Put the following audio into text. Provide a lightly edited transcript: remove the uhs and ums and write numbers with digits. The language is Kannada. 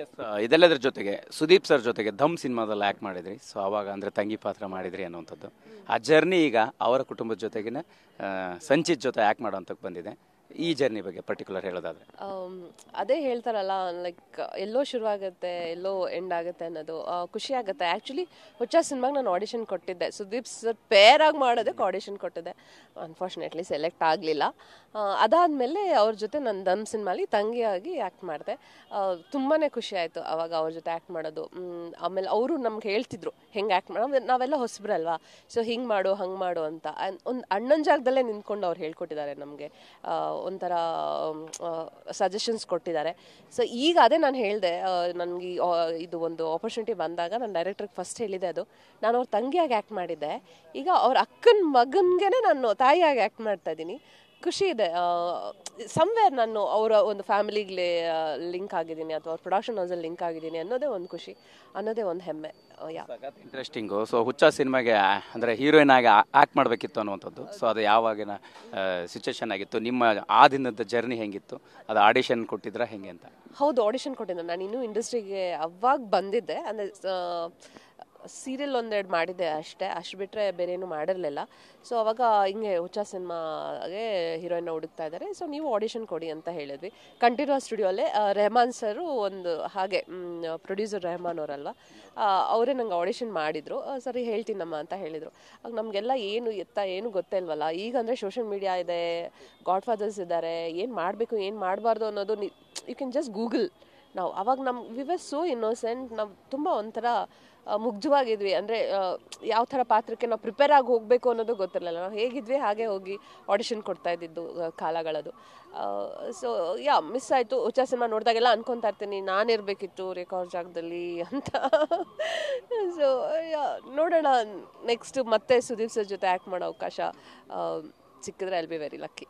ಎಸ್, ಇದೆಲ್ಲದರ ಜೊತೆಗೆ ಸುದೀಪ್ ಸರ್ ಜೊತೆಗೆ ಧಮ್ ಸಿನಿಮಾದಲ್ಲಿ ಆ್ಯಕ್ಟ್ ಮಾಡಿದ್ರಿ. ಸೊ ಆವಾಗ ಅಂದರೆ ತಂಗಿ ಪಾತ್ರ ಮಾಡಿದ್ರಿ ಅನ್ನುವಂಥದ್ದು. ಆ ಜರ್ನಿ ಈಗ ಅವರ ಕುಟುಂಬದ ಜೊತೆಗಿನ ಸಂಚಿತ್ ಜೊತೆ ಆ್ಯಕ್ಟ್ ಮಾಡೋಂಥಕ್ಕೆ ಬಂದಿದೆ. ಈ ಜರ್ನಿ ಬಗ್ಗೆ ಪರ್ಟಿಕ್ಯುಲರ್ ಹೇಳೋದಾದ್ರೆ ಅದೇ ಹೇಳ್ತಾರಲ್ಲ, ಲೈಕ್ ಎಲ್ಲೋ ಶುರುವಾಗುತ್ತೆ ಎಲ್ಲೋ ಎಂಡ್ ಆಗುತ್ತೆ ಅನ್ನೋದು ಖುಷಿ ಆಗುತ್ತೆ. ಆ್ಯಕ್ಚುಲಿ ಹುಚ್ಚ ಸಿನಿಮಾಗೆ ನಾನು ಆಡಿಷನ್ ಕೊಟ್ಟಿದ್ದೆ, ಸುದೀಪ್ ಸರ್ ಪೇರ್ ಆಗಿ ಮಾಡೋದಕ್ಕೆ ಆಡಿಷನ್ ಕೊಟ್ಟಿದ್ದೆ. ಅನ್ಫಾರ್ಚುನೇಟ್ಲಿ ಸೆಲೆಕ್ಟ್ ಆಗಲಿಲ್ಲ. ಅದಾದಮೇಲೆ ಅವ್ರ ಜೊತೆ ನಾನು ದಮ್ ಸಿನಿಮಾಲಿ ತಂಗಿಯಾಗಿ ಆ್ಯಕ್ಟ್ ಮಾಡಿದೆ. ತುಂಬಾ ಖುಷಿ ಆಯಿತು ಅವಾಗ ಅವ್ರ ಜೊತೆ ಆ್ಯಕ್ಟ್ ಮಾಡೋದು. ಆಮೇಲೆ ಅವರು ನಮ್ಗೆ ಹೇಳ್ತಿದ್ರು ಹೆಂಗೆ ಆ್ಯಕ್ಟ್ ಮಾಡೋ, ನಾವೆಲ್ಲ ಹೊಸಬ್ರಲ್ವಾ, ಸೊ ಹಿಂಗೆ ಮಾಡು ಹಂಗೆ ಮಾಡು ಅಂತ ಒಂದು ಅಣ್ಣನ ಜಾಗದಲ್ಲೇ ನಿಂತ್ಕೊಂಡು ಅವ್ರು ಹೇಳ್ಕೊಟ್ಟಿದ್ದಾರೆ ನಮಗೆ. ಒಂಥರ ಸಜೆಷನ್ಸ್ ಕೊಟ್ಟಿದ್ದಾರೆ. ಸೊ ಈಗ ಅದೇ ನಾನು ಹೇಳಿದೆ, ನನಗೆ ಇದು ಒಂದು ಆಪರ್ಚುನಿಟಿ ಬಂದಾಗ ನಾನು ಡೈರೆಕ್ಟ್ರಿಗೆ ಫಸ್ಟ್ ಹೇಳಿದೆ ಅದು, ನಾನು ಅವ್ರ ತಂಗಿಯಾಗಿ ಆ್ಯಕ್ಟ್ ಮಾಡಿದ್ದೆ, ಈಗ ಅವ್ರ ಅಕ್ಕನ ಮಗನಿಗೆ ನಾನು ತಾಯಿಯಾಗಿ ಆ್ಯಕ್ಟ್ ಮಾಡ್ತಾ ಇದ್ದೀನಿ. ಖುಷಿ ಇದೆ. ಸಮ್ವೇರ್ ನಾನು ಅವರ ಒಂದು ಫ್ಯಾಮಿಲಿಗೆ ಲಿಂಕ್ ಆಗಿದ್ದೀನಿ ಅಥವಾ ಅವ್ರ ಪ್ರೊಡಕ್ಷನ್ ಹೌಸಲ್ಲಿ ಲಿಂಕ್ ಆಗಿದ್ದೀನಿ ಅನ್ನೋದೇ ಒಂದು ಖುಷಿ, ಅನ್ನೋದೇ ಒಂದು ಹೆಮ್ಮೆ. ಇಂಟ್ರೆಸ್ಟಿಂಗು. ಸೊ ಹುಚ್ಚ ಸಿನಿಮಾಗೆ ಅಂದರೆ ಹೀರೋಯಿನ್ ಆಗಿ ಆ್ಯಕ್ಟ್ ಮಾಡಬೇಕಿತ್ತು ಅನ್ನುವಂಥದ್ದು. ಸೊ ಅದು ಯಾವಾಗಿನ ಸಿಚುವೇಶನ್ ಆಗಿತ್ತು? ನಿಮ್ಮ ಆ ದಿನದ ಜರ್ನಿ ಹೆಂಗಿತ್ತು? ಅದು ಆಡಿಷನ್ ಕೊಟ್ಟಿದ್ರಾ ಹೆಂಗೆ ಅಂತ? ಹೌದು, ಆಡಿಷನ್ ಕೊಟ್ಟಿದ್ದೆ. ನಾನು ಇನ್ನೂ ಇಂಡಸ್ಟ್ರಿಗೆ ಅವಾಗ ಬಂದಿದ್ದೆ, ಅಂದರೆ ಸೀರಿಯಲ್ ಒಂದೆರಡು ಮಾಡಿದ್ದೆ ಅಷ್ಟೇ, ಅಷ್ಟು ಬಿಟ್ಟರೆ ಬೇರೆ ಏನೂ ಮಾಡಿರಲಿಲ್ಲ. ಸೊ ಅವಾಗ ಹಿಂಗೆ ಹುಚ್ಚ ಸಿನಿಮಾಗೆ ಹೀರೋಯಿನ್ನ ಹುಡುಕ್ತಾ ಇದ್ದಾರೆ, ಸೊ ನೀವು ಆಡಿಷನ್ ಕೊಡಿ ಅಂತ ಹೇಳಿದ್ವಿ. ಕಂಠೀರವ ಸ್ಟುಡಿಯೋಲ್ಲೇ ರೆಹಮಾನ್ ಸರು ಒಂದು ಹಾಗೆ ಪ್ರೊಡ್ಯೂಸರ್ ರೆಹಮಾನ್ ಅವರಲ್ವ, ಅವರೇ ನಂಗೆ ಆಡಿಷನ್ ಮಾಡಿದರು. ಸರಿ ಹೇಳ್ತೀನಮ್ಮ ಅಂತ ಹೇಳಿದರು. ಆಗ ನಮಗೆಲ್ಲ ಏನು ಏನು ಗೊತ್ತೇ ಇಲ್ವಲ್ಲ. ಈಗ ಅಂದರೆ ಸೋಷಿಯಲ್ ಮೀಡಿಯಾ ಇದೆ, ಗಾಡ್ ಫಾದರ್ಸ್ ಇದ್ದಾರೆ, ಏನು ಮಾಡಬೇಕು ಏನು ಮಾಡಬಾರ್ದು ಅನ್ನೋದು ಯು ಕ್ಯಾನ್ ಜಸ್ಟ್ ಗೂಗಲ್. ನಾವು ಅವಾಗ ವಿ ವರ್ ಸೋ ಇನ್ನೋಸೆಂಟ್, ನಾವು ತುಂಬ ಒಂಥರ ಮುಗ್ಧವಾಗಿದ್ವಿ. ಅಂದರೆ ಯಾವ ಥರ ಪಾತ್ರಕ್ಕೆ ನಾವು ಪ್ರಿಪೇರ್ ಆಗಿ ಹೋಗಬೇಕು ಅನ್ನೋದು ಗೊತ್ತಿರಲಿಲ್ಲ. ನಾವು ಹೇಗಿದ್ವಿ ಹಾಗೆ ಹೋಗಿ ಆಡಿಷನ್ ಕೊಡ್ತಾ ಇದ್ದಿದ್ದು ಕಾಲಗಳದು. ಸೊ ಮಿಸ್ ಆಯಿತು. ಹುಚ್ಚ ಸಿನಿಮಾ ನೋಡಿದಾಗೆಲ್ಲ ಅನ್ಕೊತಾ ಇರ್ತೀನಿ, ನಾನಿರಬೇಕಿತ್ತು ರೇಖಾ ಜಾಗದಲ್ಲಿ ಅಂತ. ಸೊ ನೋಡೋಣ, ನೆಕ್ಸ್ಟ್ ಮತ್ತೆ ಸುದೀಪ್ ಸರ್ ಜೊತೆ ಆ್ಯಕ್ಟ್ ಮಾಡೋ ಅವಕಾಶ ಸಿಕ್ಕಿದ್ರೆ I will be very lucky.